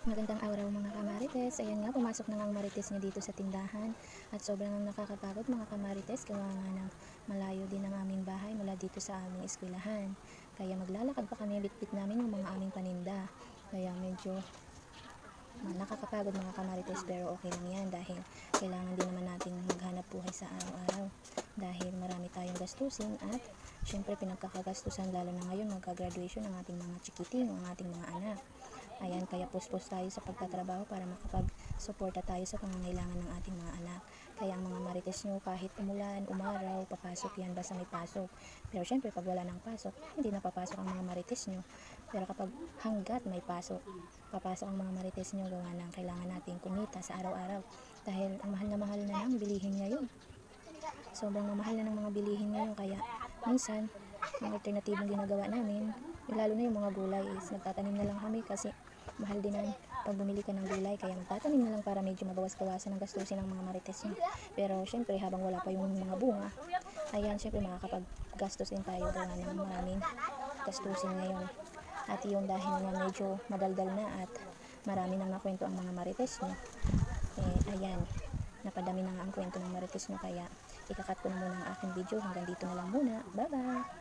Magandang araw mga kamarites. Ayan nga, pumasok na nga ang marites niya dito sa tindahan. At sobrang nakakapagod mga kamarites. Gawa nga ng malayo din ang aming bahay mula dito sa aming eskwelahan. Kaya maglalakad pa kami, bitbit namin yung mga aming paninda. Kaya medyo nakakapagod mga kamarites, pero okay lang yan dahil kailangan din naman natin maghanap buhay sa araw-araw. Dahil marami tayong gastusin at syempre pinagkakagastusan lalo na ngayon magka-graduation ng ating mga chikiting, ang ating mga anak. Ayan, kaya puspos tayo sa pagtatrabaho para makapag-suporta tayo sa pangangailangan ng ating mga anak. Kaya ang mga marites nyo, kahit umulan, umaraw, papasok yan basta may pasok. Pero syempre, pag wala ng pasok, hindi na papasok ang mga marites nyo. Pero kapag hanggat may pasok, papasok ang mga marites nyo, gawa ng kailangan natin kumita sa araw-araw. Dahil ang mahal na mahal na ng bilihin ngayon. Sobrang mamahal na ng mga bilihin ngayon, kaya minsan, ang alternatibong ginagawa namin, lalo na yung mga gulay is nagtatanim na lang kami kasi mahal din ang pag bumili ka ng gulay, kaya magtatanim na lang para medyo mabawas-bawasan ang gastusin ng mga marites nyo. Pero syempre habang wala pa yung mga bunga, ayan syempre makakapag-gastos din tayo gawa ng maraming gastusin ngayon. At yung dahil nga medyo madaldal na at marami nang nakwento ang mga marites nyo, ayan, napadami na nga ang kwento ng marites nyo, kaya ikakat ko na muna ang aking video. Hanggang dito na lang muna. Bye bye!